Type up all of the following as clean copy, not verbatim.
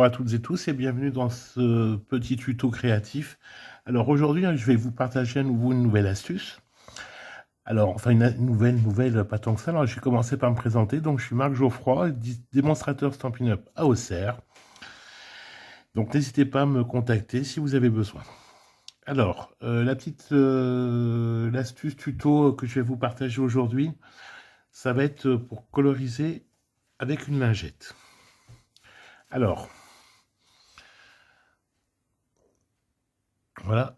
Bonjour à toutes et tous et bienvenue dans ce petit tuto créatif. Alors aujourd'hui, je vais vous partager à nouveau une nouvelle astuce. Alors, enfin une nouvelle, pas tant que ça. Alors, je vais commencer par me présenter. Donc, je suis Marc Geoffroy, démonstrateur Stampin' Up à Auxerre. Donc, n'hésitez pas à me contacter si vous avez besoin. Alors, l'astuce tuto que je vais vous partager aujourd'hui, ça va être pour coloriser avec une lingette. Alors, voilà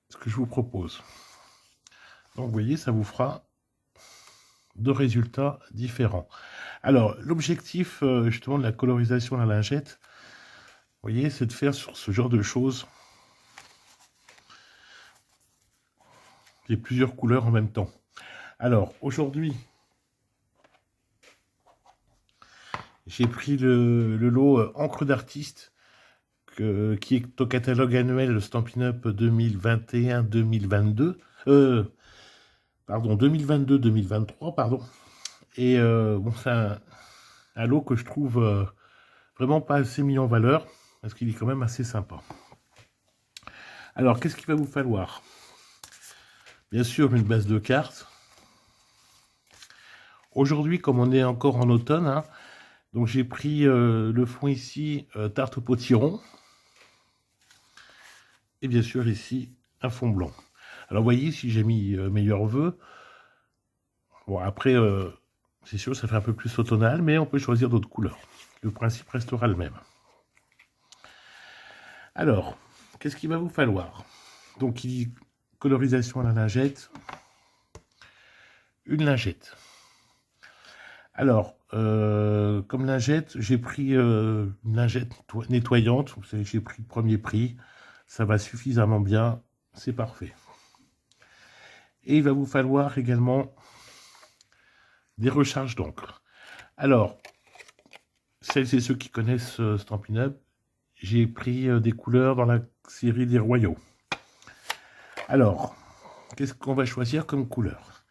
ce que je vous propose. Donc, vous voyez, ça vous fera deux résultats différents. Alors, l'objectif, justement, de la colorisation à la lingette, vous voyez, c'est de faire sur ce genre de choses plusieurs couleurs en même temps. Alors, aujourd'hui, j'ai pris le lot encre d'artiste qui est au catalogue annuel Stampin' Up 2021-2022. Pardon, 2022-2023, pardon. Et bon, c'est un lot que je trouve vraiment pas assez mis en valeur, parce qu'il est quand même assez sympa. Alors, qu'est-ce qu'il va vous falloir? Bien sûr, une base de cartes. Aujourd'hui, comme on est encore en automne, hein, donc j'ai pris le fond ici, tarte au potiron. Et bien sûr, ici, un fond blanc. Alors, vous voyez, si j'ai mis meilleur vœu, bon, après, c'est sûr, ça fait un peu plus automnal, mais on peut choisir d'autres couleurs. Le principe restera le même. Alors, qu'est-ce qu'il va vous falloir? Donc, il dit colorisation à la lingette. Une lingette. Alors, comme lingette, j'ai pris une lingette nettoyante. Vous savez, j'ai pris le premier prix. Ça va suffisamment bien. C'est parfait. Et il va vous falloir également des recharges d'encre. Alors, celles et ceux qui connaissent Stampin' Up, j'ai pris des couleurs dans la série des Royaux. Alors, qu'est-ce qu'on va choisir comme couleur?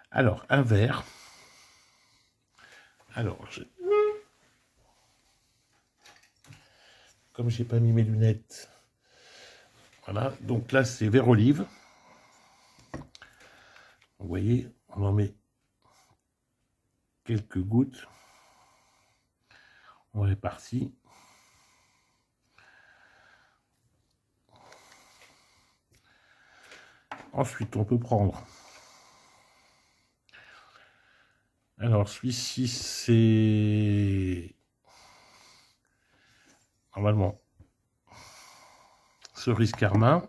Alors, un vert. Alors, comme j'ai pas mis mes lunettes, voilà. Donc là, c'est vert olive. Vous voyez, on en met quelques gouttes. On répartit. Ensuite, on peut prendre. Alors, celui-ci, c'est normalement cerise carmin.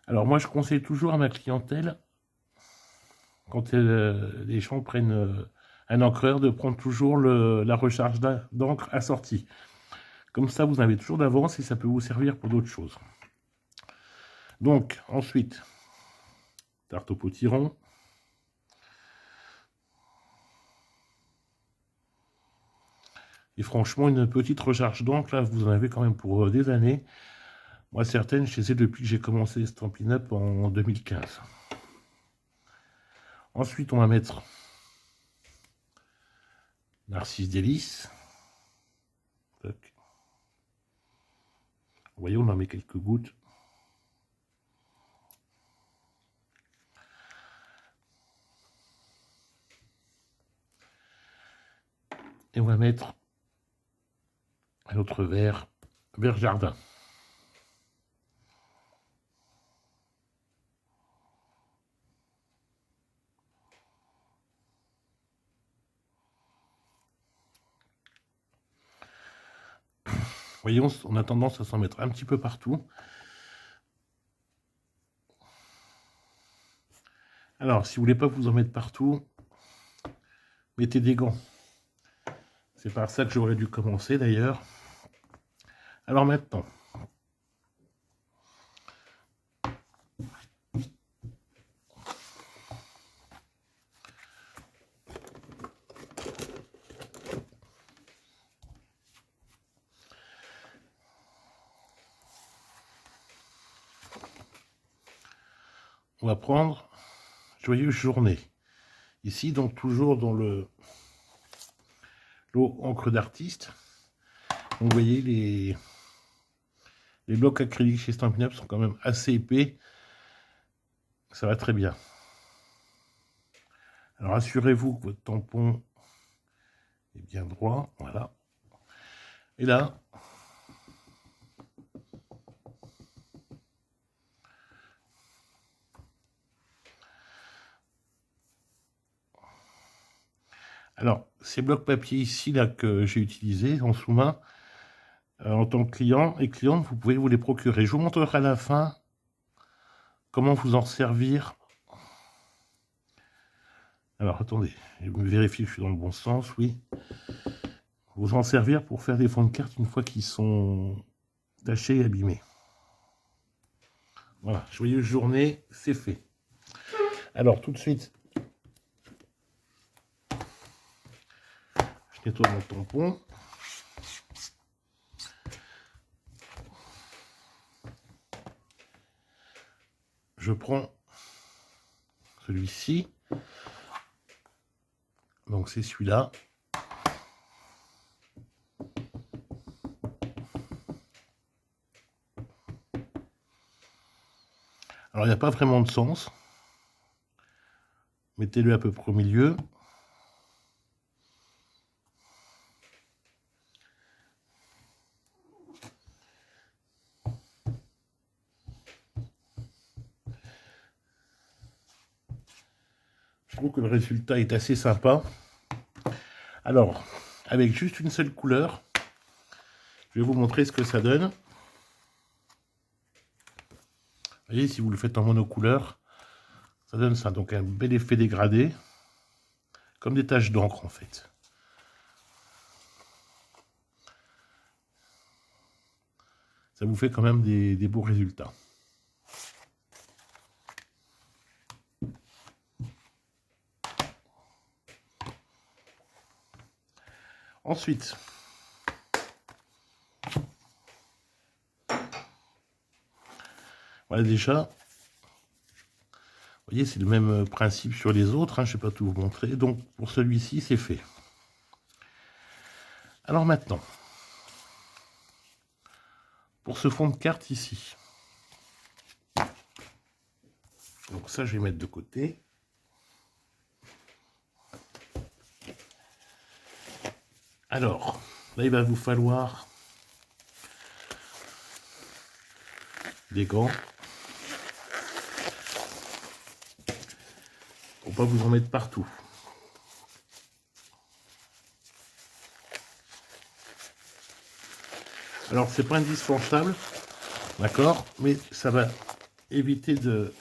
Alors, moi, je conseille toujours à ma clientèle, quand les gens prennent un encreur, de prendre toujours la recharge d'encre assortie. Comme ça, vous avez toujours d'avance et ça peut vous servir pour d'autres choses. Donc, ensuite, tarte au potiron. Et franchement, une petite recharge d'encre, là, vous en avez quand même pour des années. Moi, certaines, je les ai depuis que j'ai commencé Stampin' Up en 2015. Ensuite, on va mettre Narcisse Délice. Vous voyez, on en met quelques gouttes. Et on va mettre un autre vert jardin. Voyons, on a tendance à s'en mettre un petit peu partout. Alors, si vous voulez pas vous en mettre partout, mettez des gants. C'est par ça que j'aurais dû commencer d'ailleurs. Alors maintenant, on va prendre Joyeuse journée. Ici, donc, toujours dans l'eau encre d'artiste. Vous voyez, les blocs acryliques chez Stampin' Up sont quand même assez épais. Ça va très bien. Alors, assurez-vous que votre tampon est bien droit. Voilà. Et là, alors, ces blocs papier ici, là, que j'ai utilisés en sous-main, en tant que client et cliente, vous pouvez vous les procurer. Je vous montrerai à la fin comment vous en servir. Alors, attendez, je me vérifie que je suis dans le bon sens, oui. Vous en servir pour faire des fonds de carte une fois qu'ils sont tachés et abîmés. Voilà, joyeuse journée, c'est fait. Alors, tout de suite, je nettoie mon tampon. Je prends celui-ci. Donc, c'est celui-là. Alors, il n'y a pas vraiment de sens. Mettez-le à peu près au milieu. Je trouve que le résultat est assez sympa. Alors, avec juste une seule couleur, je vais vous montrer ce que ça donne. Vous voyez, si vous le faites en monocouleur, ça donne ça. Donc un bel effet dégradé, comme des taches d'encre en fait. Ça vous fait quand même des beaux résultats. Ensuite, voilà déjà, vous voyez, c'est le même principe sur les autres, hein, je ne vais pas tout vous montrer. Donc pour celui-ci, c'est fait. Alors maintenant, pour ce fond de carte ici, donc ça je vais mettre de côté. Alors, là il va vous falloir des gants. Pour pas vous en mettre partout. Alors c'est pas indispensable, d'accord, mais ça va éviter de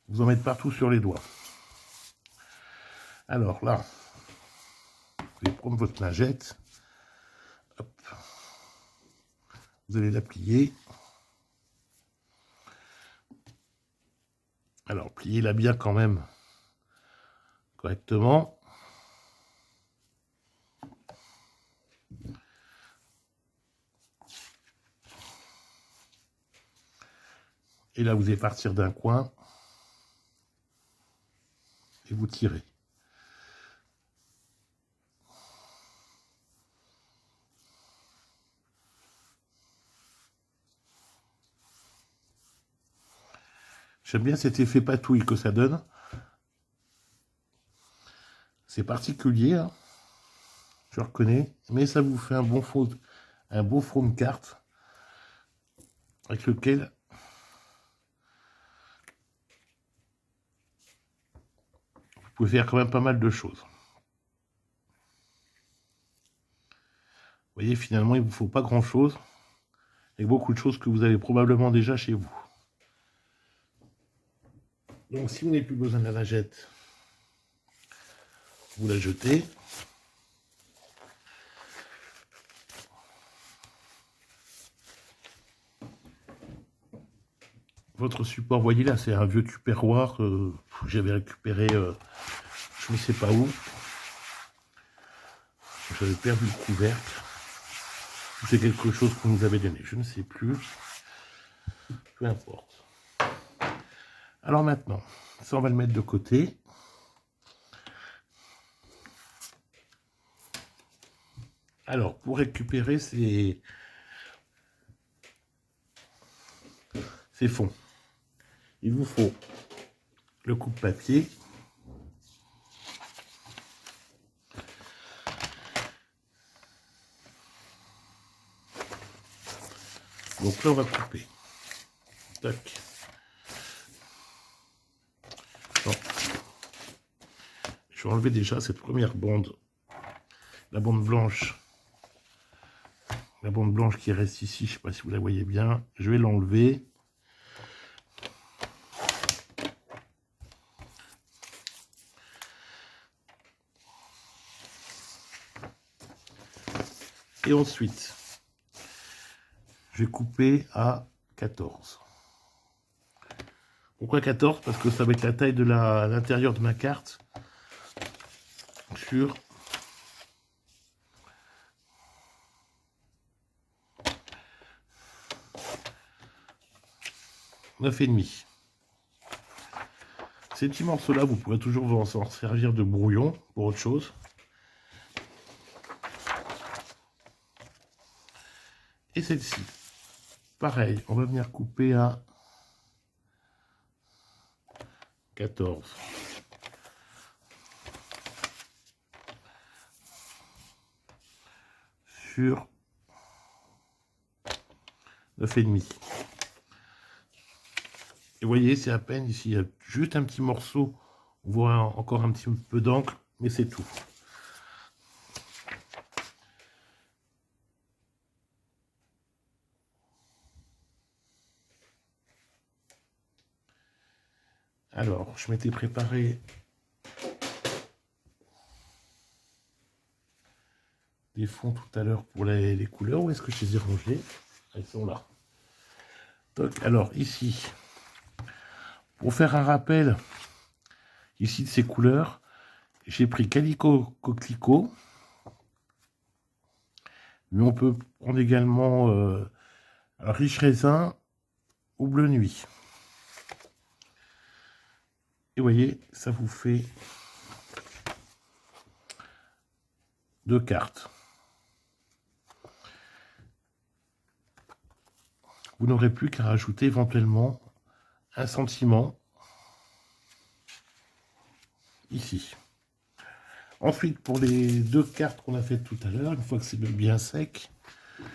vous en mettre partout sur les doigts. Alors là, vous allez prendre votre lingette, hop. Vous allez la plier. Alors pliez-la bien quand même correctement. Et là, vous allez partir d'un coin et vous tirez. J'aime bien cet effet patouille que ça donne. C'est particulier, hein, je reconnais, mais ça vous fait un beau fond de carte avec lequel vous pouvez faire quand même pas mal de choses. Vous voyez, finalement, il ne vous faut pas grand-chose, avec beaucoup de choses que vous avez probablement déjà chez vous. Donc, si vous n'avez plus besoin de la lingette, vous la jetez. Votre support, voyez là, c'est un vieux tupperware que j'avais récupéré, je ne sais pas où. J'avais perdu le couvercle. C'est quelque chose qu'on nous avait donné, je ne sais plus. Peu importe. Alors maintenant, ça on va le mettre de côté. Alors, pour récupérer ces fonds, il vous faut le coupe-papier. Donc là, on va couper. Tac. Bon. Je vais enlever déjà cette première bande, la bande blanche. La bande blanche qui reste ici, je ne sais pas si vous la voyez bien. Je vais l'enlever. Et ensuite, je vais couper à 14. Pourquoi 14? Parce que ça va être la taille de l'intérieur de ma carte sur 9,5. Ces petits morceaux-là, vous pourrez toujours vous en servir de brouillon pour autre chose. Et celle-ci, pareil, on va venir couper à 14. Sur 9,5. Et vous voyez, c'est à peine ici, il y a juste un petit morceau, on voit encore un petit peu d'encre, mais c'est tout. Alors, je m'étais préparé des fonds tout à l'heure pour les couleurs. Où est-ce que je les ai rangés? Elles sont là. Donc, alors, ici, pour faire un rappel ici de ces couleurs, j'ai pris Calico Coquelicot. Mais on peut prendre également Riche Raisin ou Bleu Nuit. Et vous voyez, ça vous fait 2 cartes. Vous n'aurez plus qu'à rajouter éventuellement un sentiment ici. Ensuite, pour les 2 cartes qu'on a faites tout à l'heure, une fois que c'est bien sec, vous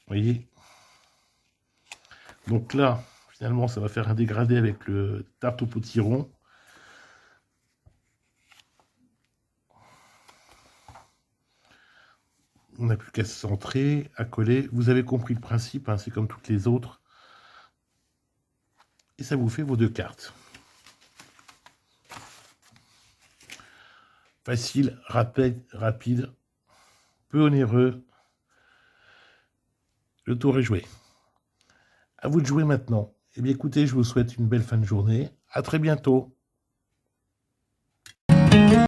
voyez, donc là, finalement, ça va faire un dégradé avec le tarte au potiron. On n'a plus qu'à se centrer, à coller. Vous avez compris le principe, hein, c'est comme toutes les autres. Et ça vous fait vos 2 cartes. Facile, rapide, peu onéreux. Le tour est joué. À vous de jouer maintenant. Eh bien écoutez, je vous souhaite une belle fin de journée. À très bientôt.